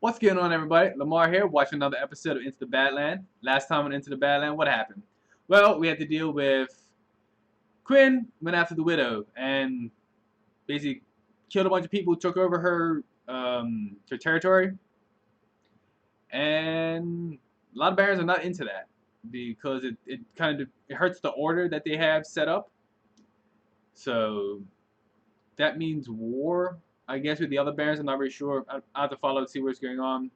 What's going on, everybody? Lamar here, watching another episode of Into the Badlands. Last time on Into the Badlands, what happened? Well, we had to deal with Quinn went after the widow and basically killed a bunch of people, took over her territory, and a lot of barons are not into that because it kind of it hurts the order that they have set up. So that means war, I guess, with the other barons. I'm not really sure. I have to follow to see what's going on.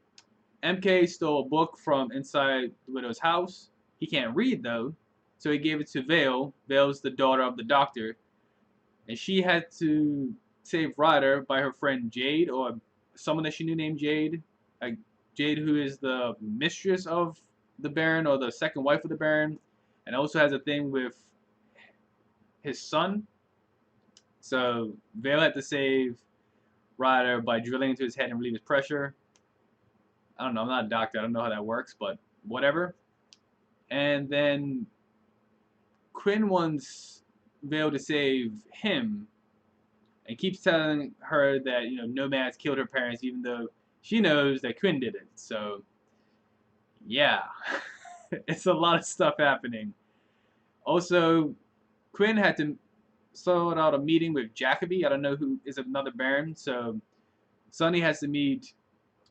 MK stole a book from inside the widow's house. He can't read though, so he gave it to Vale. Vale's the daughter of the doctor, and she had to save Ryder by her friend Jade, or someone that she knew named Jade. Like Jade, who is the mistress of the Baron, or the second wife of the Baron, and also has a thing with his son. So Vale had to save Ryder by drilling into his head and relieve his pressure. I don't know, I'm not a doctor, I don't know how that works, but whatever. And then Quinn wants Vale to save him and keeps telling her that, Nomad's killed her parents, even though she knows that Quinn did it. So, yeah. It's a lot of stuff happening. Also, Quinn had to sort out a meeting with Jacoby. I don't know who is another Baron. So, Sonny has to meet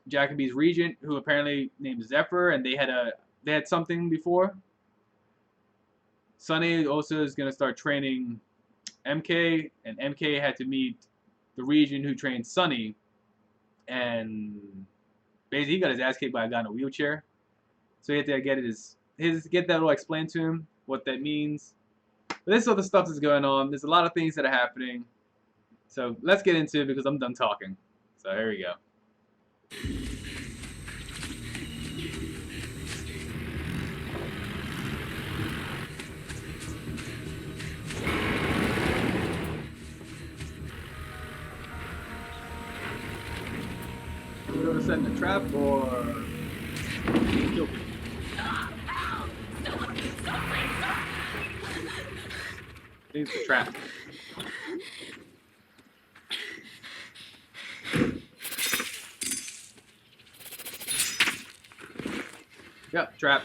Jacoby's regent, who apparently named Zephyr, and they had something before. Sonny also is going to start training MK, and MK had to meet the regent who trained Sonny, and basically he got his ass kicked by a guy in a wheelchair. So he had to get that all explained to him, what that means. But this other stuff is going on. There's a lot of things that are happening. So let's get into it because I'm done talking. So here we go. We're going to set a trap or kill people. I think it's a trap. Yep, trap.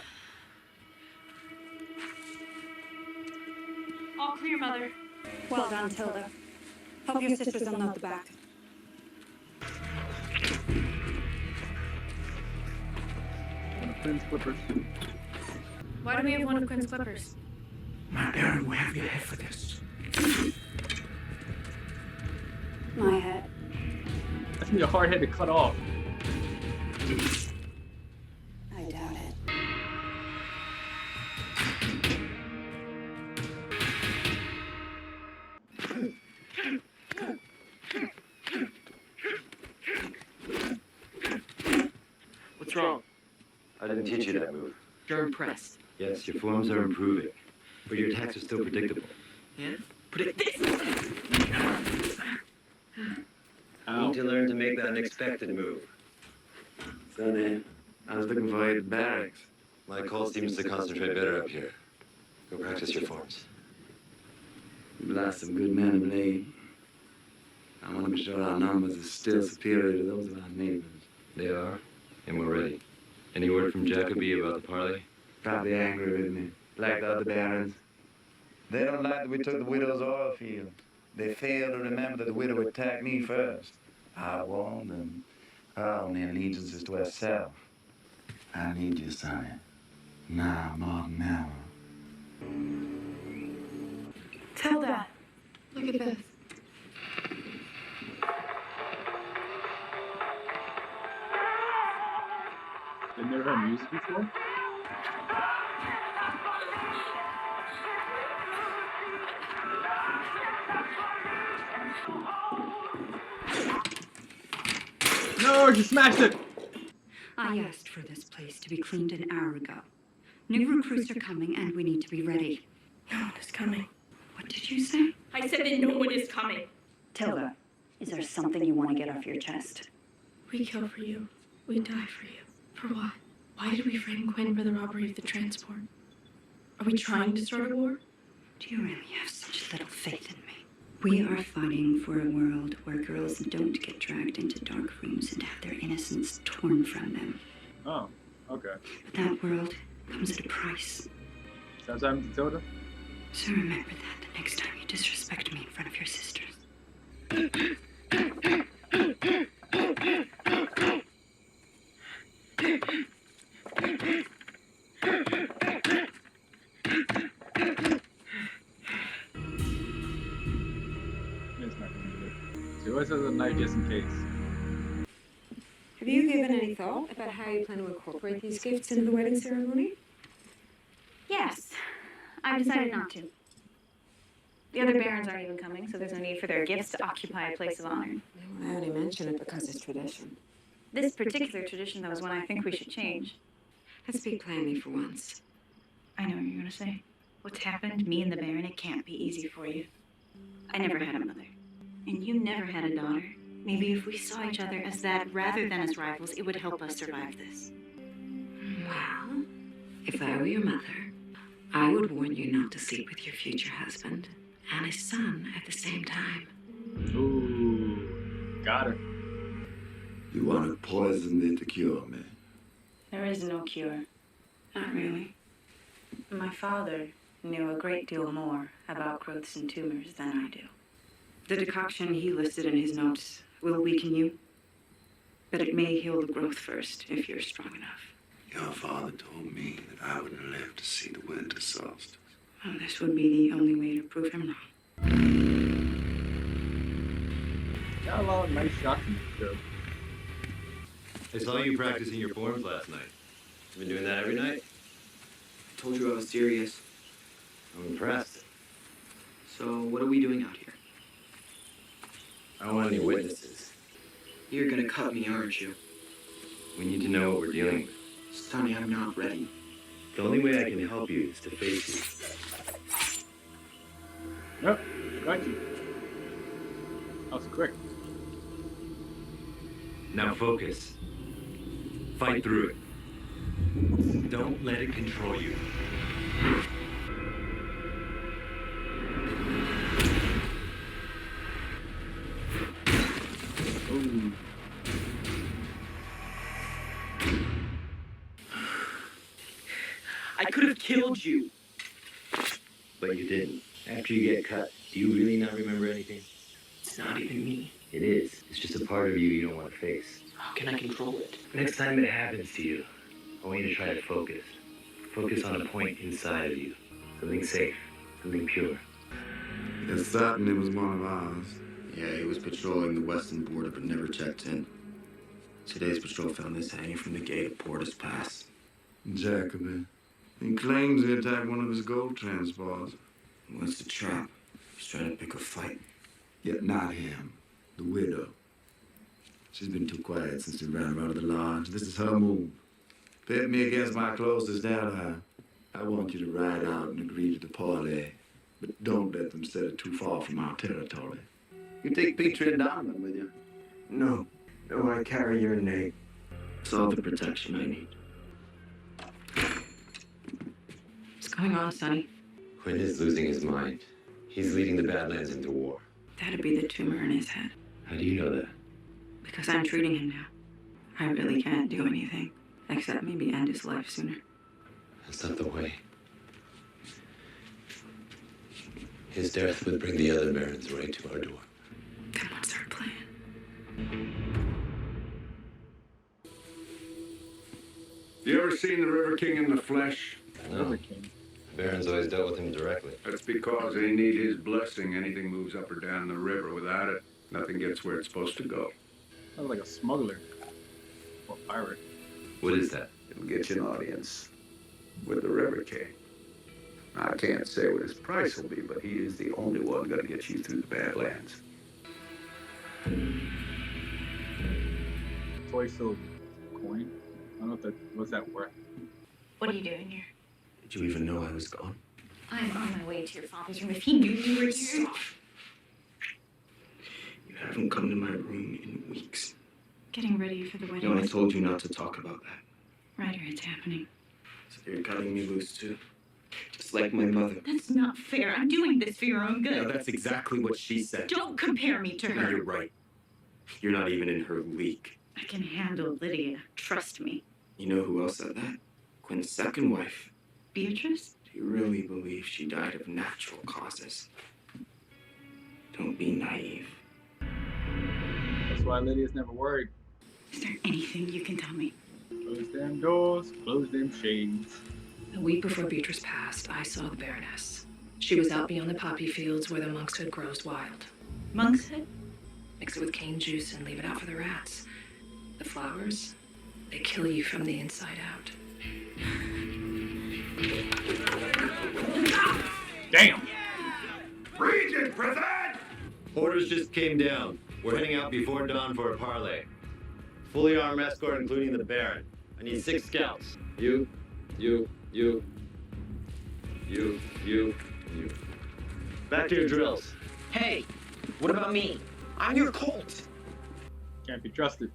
All clear, Mother. Well done, Tilda. Hope your sisters will note the back. One of Quinn's clippers. Why do we have one of Quinn's clippers? My Baron will have your head for this. My head. That's gonna be a hard head to cut off. I doubt it. What's wrong? I didn't teach you that move. You're impressed. Yes, your forms are improving, but your attacks are still predictable. Yeah? Predict this! You need to learn to make that unexpected move. Sonny, I was looking for you at barracks. My call seems to concentrate better up here. Go practice your forms. We've lost some good men of late. I want to be sure our numbers are still superior to those of our neighbors. They are, and we're ready. Any word from Jacoby about the parley? Probably angry with me, like the other barons. They don't like that we took the widow's oil field. They fail to remember that the widow attacked me first. I warned them. Our only allegiance is to herself. I need you, Sonny. Now more than ever. Tilda, look at this. They've never heard music before? No, you smashed it! I asked for this place to be cleaned an hour ago. New recruits are coming and we need to be ready. No one is coming. What did you say? I said that no one is coming. Tilda, is there something you want to get off your chest? We kill for you. We die for you. For what? Why did we frame Quinn for the robbery of the transport? Are we trying to start a war? Do you really have such little faith in me? We are fighting for a world where girls don't get dragged into dark rooms and have their innocence torn from them. Oh, okay. But that world comes at a price. Sounds like Matilda. So remember that the next time you disrespect me in front of your sisters. It's not gonna do it. She always has a knife just in case. Have you given any thought about how you plan to incorporate these gifts into the wedding ceremony? Yes, I've decided not to. The other barons aren't even coming, so there's no need for their gifts to occupy a place of honor. I only mention it because it's tradition. This particular tradition, though, is one I think we should change. Let's speak plainly for once. I know what you're gonna say. What's happened, me and the Baron, it can't be easy for you. I never had a mother. And you never had a daughter. Maybe if we saw each other as that rather than as rivals, it would help us survive this. Well, if I were your mother, I would warn you not to sleep with your future husband and his son at the same time. Ooh, got her. You want to poison me to cure me? There is no cure. Not really. My father knew a great deal more about growths and tumors than I do. The decoction he listed in his notes will weaken you, but it may heal the growth first if you're strong enough. Your father told me that I wouldn't live to see the winter solstice. Well, this would be the only way to prove him wrong. Got a lot of nice shots in this show. I saw you practicing your forms last night. You been doing that every night? Told you I was serious. I'm impressed. So what are we doing out here? I don't want any witnesses. You're gonna cut me, aren't you? We need to know what we're dealing with. Sonny, I'm not ready. The only way I can help you is to face you. Yep, got you. That was quick. Now focus. Fight through it. Don't let it control you. Ooh. I could have killed you. But you didn't. After you get cut, do you really not remember anything? It's not even me. It is. It's just a part of you don't want to face. How can I control it? Next time it happens to you, I want you to try to focus. Focus on a point inside of you. Something safe. Something pure. It's certain it was one of ours. Yeah, he was patrolling the western border but never checked in. Today's patrol found this hanging from the gate of Porter's Pass. Jacoby. He claims he attacked one of his gold transports. What's the trap? He's trying to pick a fight. Yet not him. The widow. She's been too quiet since we ran her out of the lodge. This is her move. Pit me against my closest ally. I want you to ride out and agree to the parley. But don't let them set it too far from our territory. You take Petrie and Donovan with you? No. No, I carry your name. It's all the protection I need. What's going on, Sonny? Quinn is losing his mind. He's leading the Badlands into war. That'd be the tumor in his head. How do you know that? Because I'm treating him now. I really can't do anything, except maybe end his life sooner. That's not the way. His death would bring the other barons right to our door. Then what's our plan? You ever seen the River King in the flesh? No. Barons always dealt with him directly. That's because they need his blessing. Anything moves up or down the river. Without it, nothing gets where it's supposed to go. Sounds like a smuggler. Or pirate. What is that? It'll get you an audience with the River King. I can't say what his price will be, but he is the only one gonna get you through the Badlands. Toy silver coin. I don't know if that what's that worth. What are you doing here? Did you even know I was gone? I'm on my way to your father's room. If he knew you were here... You haven't come to my room in weeks. Getting ready for the You wedding. know, I told you not to talk about that. Ryder, it's happening. So you're cutting me loose too? Just like my mother. That's not fair. I'm doing this for your own No, good. that's exactly what she said. Don't compare me to No, her. you're right. You're not even in her league. I can handle Lydia. Trust me. You know who else said that? Quinn's second wife. Beatrice? Do you really believe she died of natural causes? Don't be naive. That's why Lydia's never worried. Is there anything you can tell me? Close them doors, close them shades. A week before Beatrice passed, I saw the Baroness. She was out beyond the poppy fields where the monkshood grows wild. Monkshood? Mix it with cane juice and leave it out for the rats. The flowers, they kill you from the inside out. Damn! Regent, present! Orders just came down. We're heading out before dawn for a parley. Fully armed escort, including the Baron. I need 6 scouts. You. Back to your drills. Hey, what about me? I'm your Colt. Can't be trusted.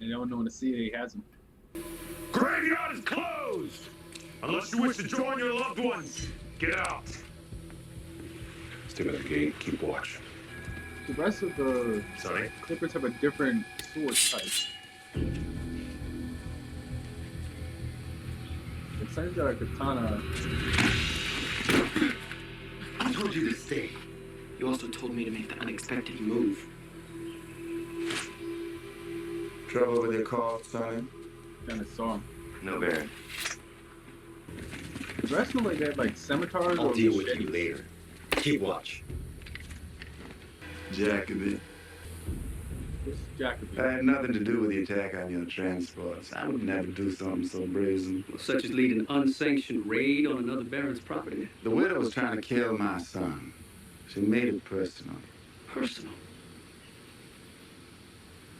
And no one want to see that he has them. Graveyard is closed! Unless you wish to join your loved ones, get out. Stay by the gate, keep watch. The rest of the Sorry? Clippers have a different sword type. The Sun's got a katana. I told you to stay. You also told me to make the unexpected move. Trouble with your call, Sonny? Kind of saw him. No, Baron. The rest look like they have like scimitars I'll or deal with machetes. you later. Keep watch. Jacoby. What's Jacoby? I had nothing to do with the attack on your transports. I would never do something so brazen. Such as lead an unsanctioned raid on another Baron's property. The widow was trying to kill my son. She made it personal. Personal.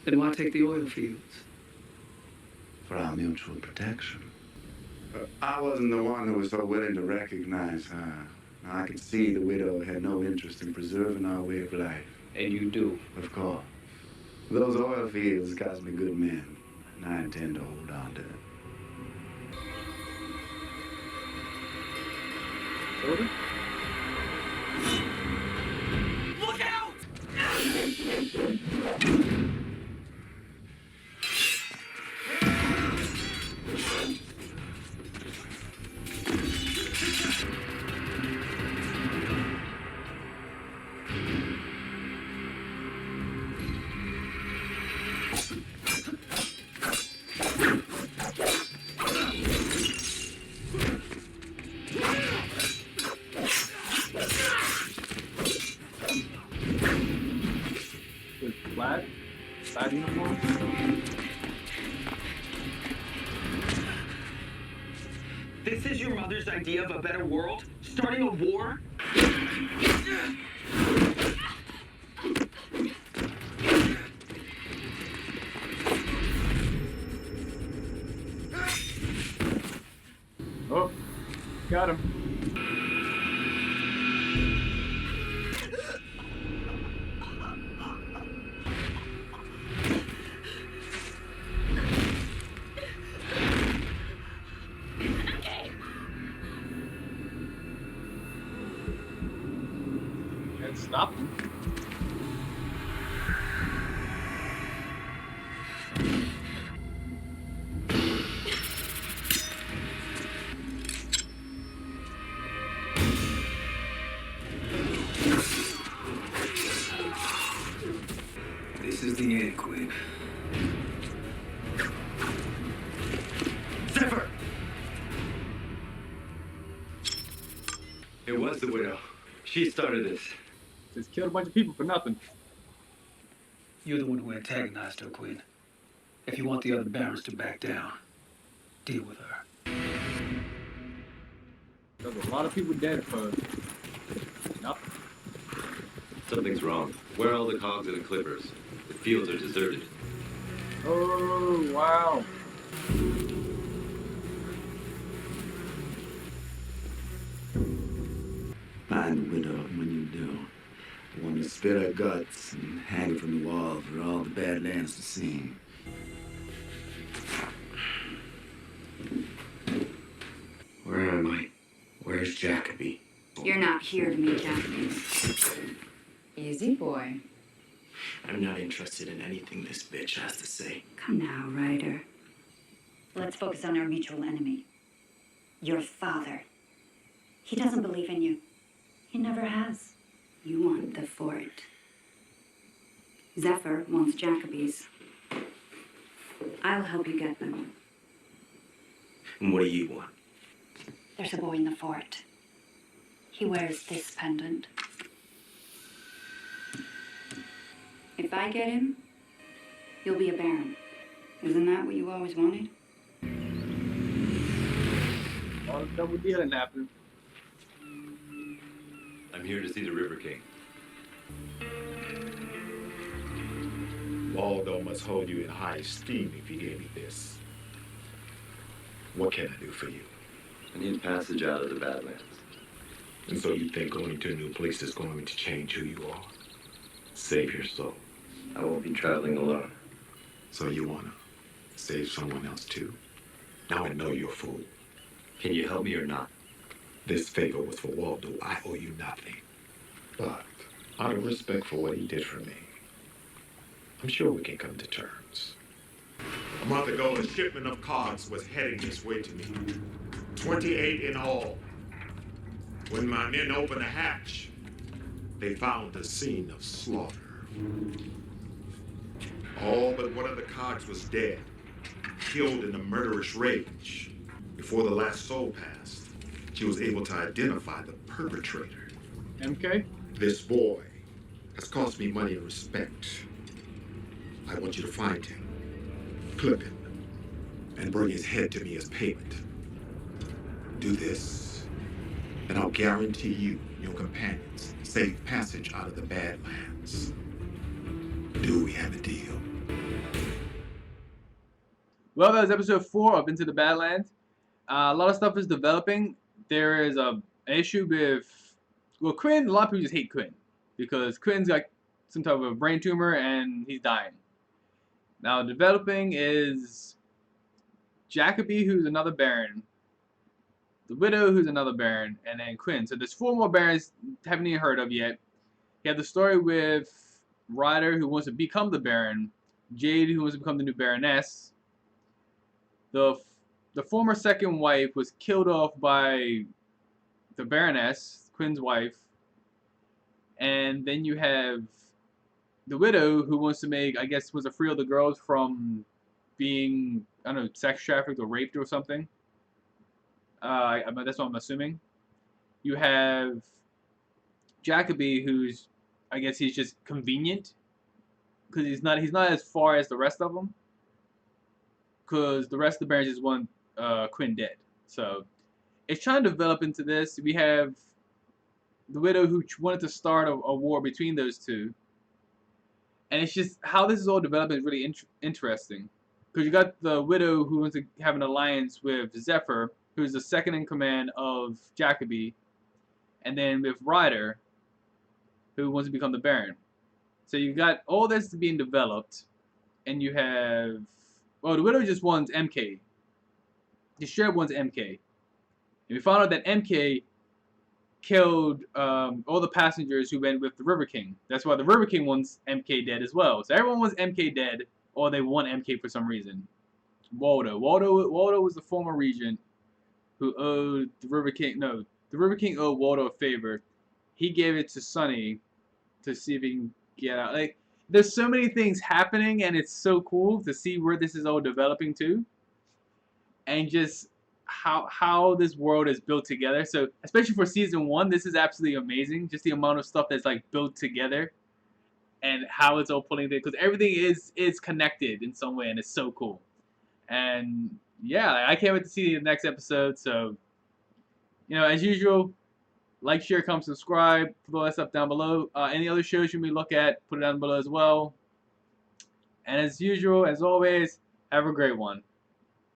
Then why take the oil fields? For our mutual protection. I wasn't the one who was so willing to recognize her. I could see the widow had no interest in preserving our way of life. And you do. Of course. Those oil fields cost me good men, and I intend to hold on to them. Order? Look out! With flat side uniforms? This is your mother's idea of a better world? Starting a war? Oh, got him. And stop him. This is the end, Quinn. Zephyr! It was the widow. She started this. Just killed a bunch of people for nothing. You're the one who antagonized her, Quinn. If you want the other Barons to back down, deal with her. There's a lot of people dead for nothing. Something's wrong. Where are all the cogs and the clippers? The fields are deserted. Oh, wow. Find the widow when you do. The one who spit her guts and hang her from the wall for all the Badlands to see. Where am I? You're not here to meet Japanese. Easy, boy. I'm not interested in anything this bitch has to say. Come now, Ryder. Let's focus on our mutual enemy. Your father. He doesn't believe in you. He never has. You want the fort. Zephyr wants Jacobies. I'll help you get them. And what do you want? There's a boy in the fort. He wears this pendant. If I get him, you'll be a baron. Isn't that what you always wanted? All the double dealing happening. I'm here to see the River King. Waldo must hold you in high esteem if you gave me this. What can I do for you? I need passage out of the Badlands. And so you think going to a new place is going to change who you are? Save your soul. I won't be traveling alone. So you wanna save someone else too? Now I know you're a fool. Can you help me or not? This favor was for Waldo. I owe you nothing. But out of respect for what he did for me, I'm sure we can come to terms. A month ago, a shipment of cards was heading this way to me. 28 in all. When my men opened the hatch, they found a scene of slaughter. All but one of the cogs was dead, killed in a murderous rage. Before the last soul passed, she was able to identify the perpetrator. MK? This boy has cost me money and respect. I want you to find him, clip him, and bring his head to me as payment. Do this, and I'll guarantee you and your companions safe passage out of the Badlands. Do we have a deal? Well, that was episode 4 of Into the Badlands. A lot of stuff is developing. There is an issue with, well, Quinn. A lot of people just hate Quinn because Quinn's got some type of a brain tumor and he's dying. Now, developing is Jacoby, who's another baron, the widow, who's another baron, and then Quinn. So there's 4 more barons haven't even heard of yet. You have the story with Ryder, who wants to become the baron, Jade, who wants to become the new baroness. The former second wife was killed off by the baroness, Quinn's wife. And then you have the widow, who wants to make, I guess, was to free all the girls from being, I don't know, sex trafficked or raped or something. That's what I'm assuming. You have Jacoby, who's, I guess he's just convenient because he's not as far as the rest of them. Because the rest of the barons just want Quinn dead. So it's trying to develop into this. We have the widow who wanted to start a war between those two. And it's just how this is all developing is really interesting. Because you got the widow who wants to have an alliance with Zephyr, who's the second in command of Jacoby. And then with Ryder, who wants to become the Baron. So you got all this being developed. And you have, well, the widow just wants MK. The sheriff wants MK. And we found out that MK killed all the passengers who went with the River King. That's why the River King wants MK dead as well. So everyone wants MK dead, or they want MK for some reason. Waldo was the former regent who owed the River King. No, the River King owed Waldo a favor. He gave it to Sonny to see if he can get out. Like, there's so many things happening, and it's so cool to see where this is all developing to, and just how this world is built together. So especially for season 1, this is absolutely amazing. Just the amount of stuff that's like built together and how it's all pulling together, because everything is connected in some way, and it's so cool. And yeah, I can't wait to see the next episode. So, you know, as usual, like, share, comment, subscribe. Put all that stuff down below. Any other shows you may look at, put it down below as well. And as usual, as always, have a great one.